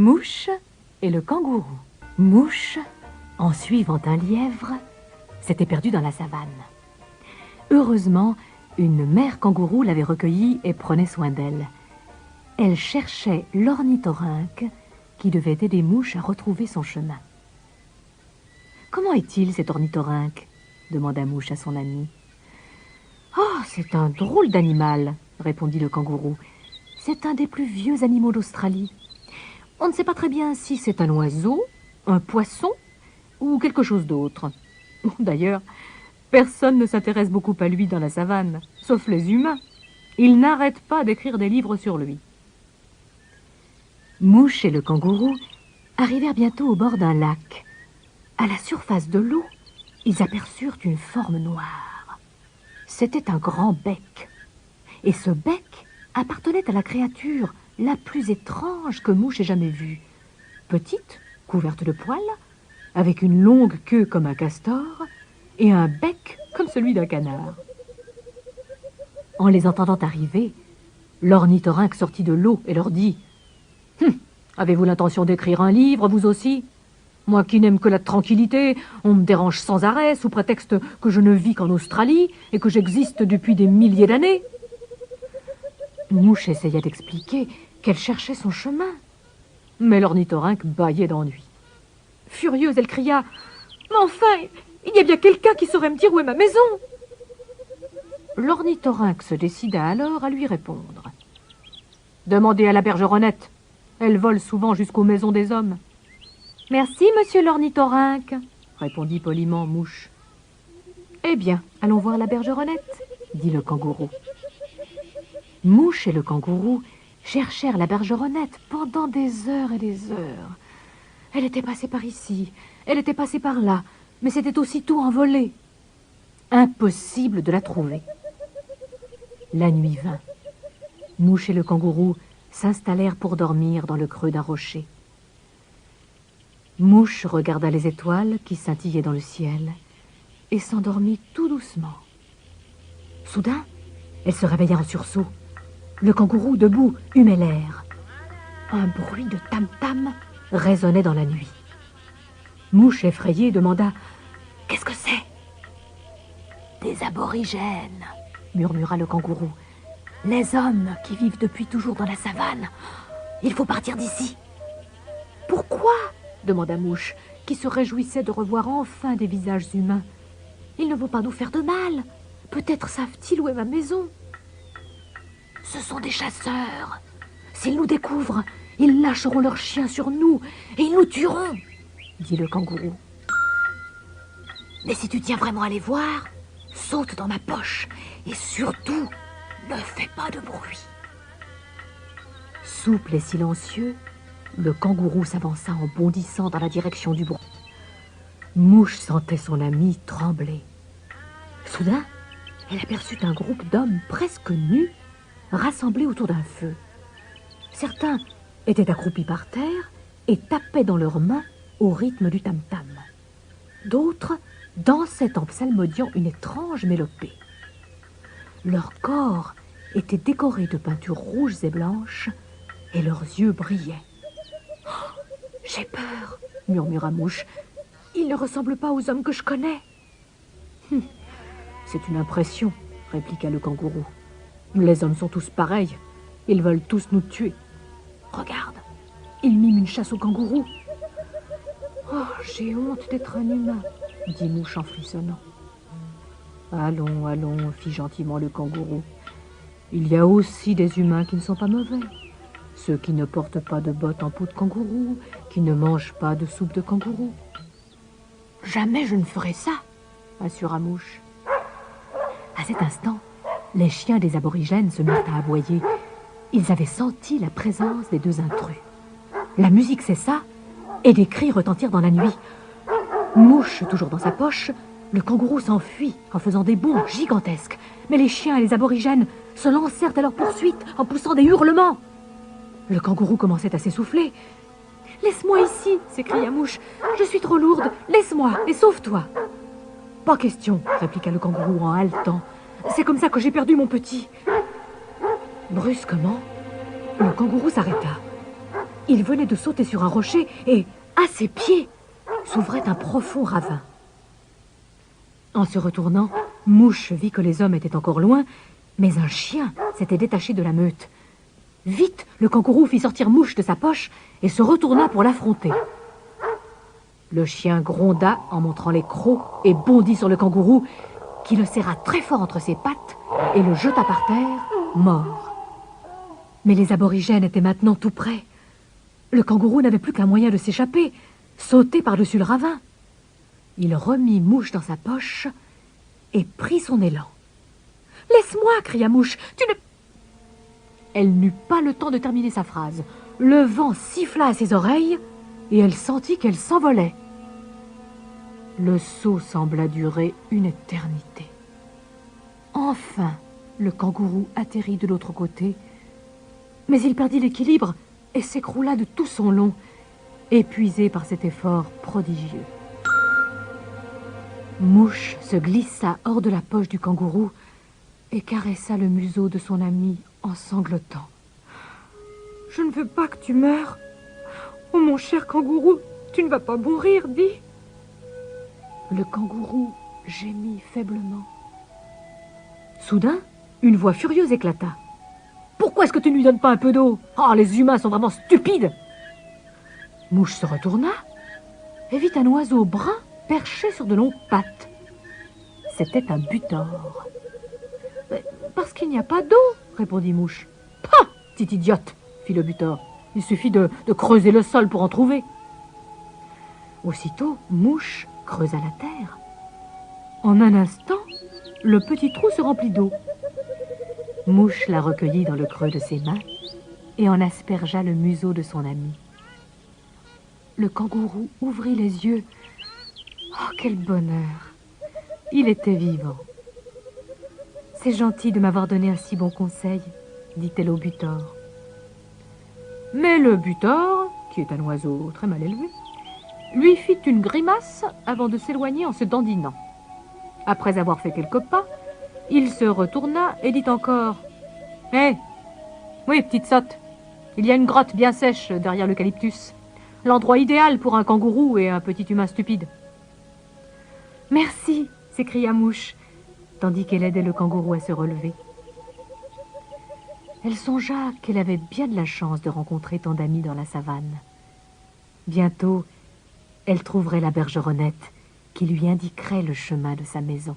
Mouche et le kangourou. Mouche, en suivant un lièvre, s'était perdue dans la savane. Heureusement, une mère kangourou l'avait recueillie et prenait soin d'elle. Elle cherchait l'ornithorynque qui devait aider Mouche à retrouver son chemin. « Comment est-il, cet ornithorynque ?» demanda Mouche à son ami. « Oh, c'est un drôle d'animal, » répondit le kangourou. « C'est un des plus vieux animaux d'Australie. On ne sait pas très bien si c'est un oiseau, un poisson ou quelque chose d'autre. D'ailleurs, personne ne s'intéresse beaucoup à lui dans la savane, sauf les humains. Ils n'arrêtent pas d'écrire des livres sur lui. » Mouche et le kangourou arrivèrent bientôt au bord d'un lac. À la surface de l'eau, ils aperçurent une forme noire. C'était un grand bec. Et ce bec appartenait à la créature la plus étrange que Mouche ait jamais vue. Petite, couverte de poils, avec une longue queue comme un castor et un bec comme celui d'un canard. En les entendant arriver, l'ornithorynque sortit de l'eau et leur dit « Avez-vous l'intention d'écrire un livre, vous aussi ? Moi qui n'aime que la tranquillité, on me dérange sans arrêt sous prétexte que je ne vis qu'en Australie et que j'existe depuis des milliers d'années. » Mouche essaya d'expliquer qu'elle cherchait son chemin. Mais l'ornithorynque bâillait d'ennui. Furieuse, elle cria « Mais enfin, il y a bien quelqu'un qui saurait me dire où est ma maison !» L'ornithorynque se décida alors à lui répondre. « Demandez à la bergeronnette. Elle vole souvent jusqu'aux maisons des hommes. »« Merci, monsieur l'ornithorynque, » répondit poliment Mouche. « Eh bien, allons voir la bergeronnette, » dit le kangourou. Mouche et le kangourou cherchèrent la bergeronnette pendant des heures et des heures. Elle était passée par ici, elle était passée par là, mais c'était aussitôt envolé. Impossible de la trouver. La nuit vint. Mouche et le kangourou s'installèrent pour dormir dans le creux d'un rocher. Mouche regarda les étoiles qui scintillaient dans le ciel et s'endormit tout doucement. Soudain, elle se réveilla en sursaut. Le kangourou, debout, humait l'air. Un bruit de tam-tam résonnait dans la nuit. Mouche, effrayée, demanda « Qu'est-ce que c'est ?»« Des aborigènes, » murmura le kangourou. « Les hommes qui vivent depuis toujours dans la savane. Il faut partir d'ici. »« Pourquoi ?» demanda Mouche, qui se réjouissait de revoir enfin des visages humains. « Ils ne vont pas nous faire de mal. Peut-être savent-ils où est ma maison. »« Ce sont des chasseurs. S'ils nous découvrent, ils lâcheront leurs chiens sur nous et ils nous tueront, » dit le kangourou. « Mais si tu tiens vraiment à les voir, saute dans ma poche et surtout, ne fais pas de bruit. » Souple et silencieux, le kangourou s'avança en bondissant dans la direction du bruit. Mouche sentait son ami trembler. Soudain, elle aperçut un groupe d'hommes presque nus rassemblés autour d'un feu. Certains étaient accroupis par terre et tapaient dans leurs mains au rythme du tam-tam. D'autres dansaient en psalmodiant une étrange mélopée. Leur corps était décoré de peintures rouges et blanches et leurs yeux brillaient. Oh, « J'ai peur, » murmura Mouche. « Ils ne ressemblent pas aux hommes que je connais. »« C'est une impression, » répliqua le kangourou. « Les hommes sont tous pareils. Ils veulent tous nous tuer. Regarde, ils miment une chasse aux kangourous. »« Oh, j'ai honte d'être un humain, » dit Mouche en frissonnant. « Allons, allons, » fit gentiment le kangourou. « Il y a aussi des humains qui ne sont pas mauvais. Ceux qui ne portent pas de bottes en peau de kangourou, qui ne mangent pas de soupe de kangourou. »« Jamais je ne ferai ça, » assura Mouche. À cet instant, les chiens des aborigènes se mirent à aboyer. Ils avaient senti la présence des deux intrus. La musique cessa et des cris retentirent dans la nuit. Mouche toujours dans sa poche, le kangourou s'enfuit en faisant des bonds gigantesques. Mais les chiens et les aborigènes se lancèrent à leur poursuite en poussant des hurlements. Le kangourou commençait à s'essouffler. « Laisse-moi ici !» s'écria Mouche. « Je suis trop lourde. Laisse-moi et sauve-toi. »« Pas question !» répliqua le kangourou en haletant. « C'est comme ça que j'ai perdu mon petit. » Brusquement, le kangourou s'arrêta. Il venait de sauter sur un rocher et, à ses pieds, s'ouvrait un profond ravin. En se retournant, Mouche vit que les hommes étaient encore loin, mais un chien s'était détaché de la meute. Vite, le kangourou fit sortir Mouche de sa poche et se retourna pour l'affronter. Le chien gronda en montrant les crocs et bondit sur le kangourou, qui le serra très fort entre ses pattes et le jeta par terre, mort. Mais les aborigènes étaient maintenant tout près. Le kangourou n'avait plus qu'un moyen de s'échapper, sauter par-dessus le ravin. Il remit Mouche dans sa poche et prit son élan. « Laisse-moi » cria Mouche, « tu ne... » Elle n'eut pas le temps de terminer sa phrase. Le vent siffla à ses oreilles et elle sentit qu'elle s'envolait. Le saut sembla durer une éternité. Enfin, le kangourou atterrit de l'autre côté, mais il perdit l'équilibre et s'écroula de tout son long, épuisé par cet effort prodigieux. Mouche se glissa hors de la poche du kangourou et caressa le museau de son ami en sanglotant. « Je ne veux pas que tu meures. Oh, mon cher kangourou, tu ne vas pas mourir, dis. » Le kangourou gémit faiblement. Soudain, une voix furieuse éclata. « Pourquoi est-ce que tu ne lui donnes pas un peu d'eau? Oh, les humains sont vraiment stupides !» Mouche se retourna et vit un oiseau brun perché sur de longues pattes. C'était un butor. « Parce qu'il n'y a pas d'eau, » répondit Mouche. « Pah, petite idiote !» fit le butor. « Il suffit de creuser le sol pour en trouver. » Aussitôt, Mouche creusa la terre. En un instant, le petit trou se remplit d'eau. Mouche la recueillit dans le creux de ses mains et en aspergea le museau de son ami. Le kangourou ouvrit les yeux. Oh, quel bonheur! Il était vivant. « C'est gentil de m'avoir donné un si bon conseil, » dit-elle au butor. Mais le butor, qui est un oiseau très mal élevé, lui fit une grimace avant de s'éloigner en se dandinant. Après avoir fait quelques pas, il se retourna et dit encore « Hé, oui, petite sotte, il y a une grotte bien sèche derrière l'eucalyptus. L'endroit idéal pour un kangourou et un petit humain stupide. »« Merci !» s'écria Mouche, tandis qu'elle aidait le kangourou à se relever. Elle songea qu'elle avait bien de la chance de rencontrer tant d'amis dans la savane. Bientôt, elle trouverait la bergeronnette qui lui indiquerait le chemin de sa maison.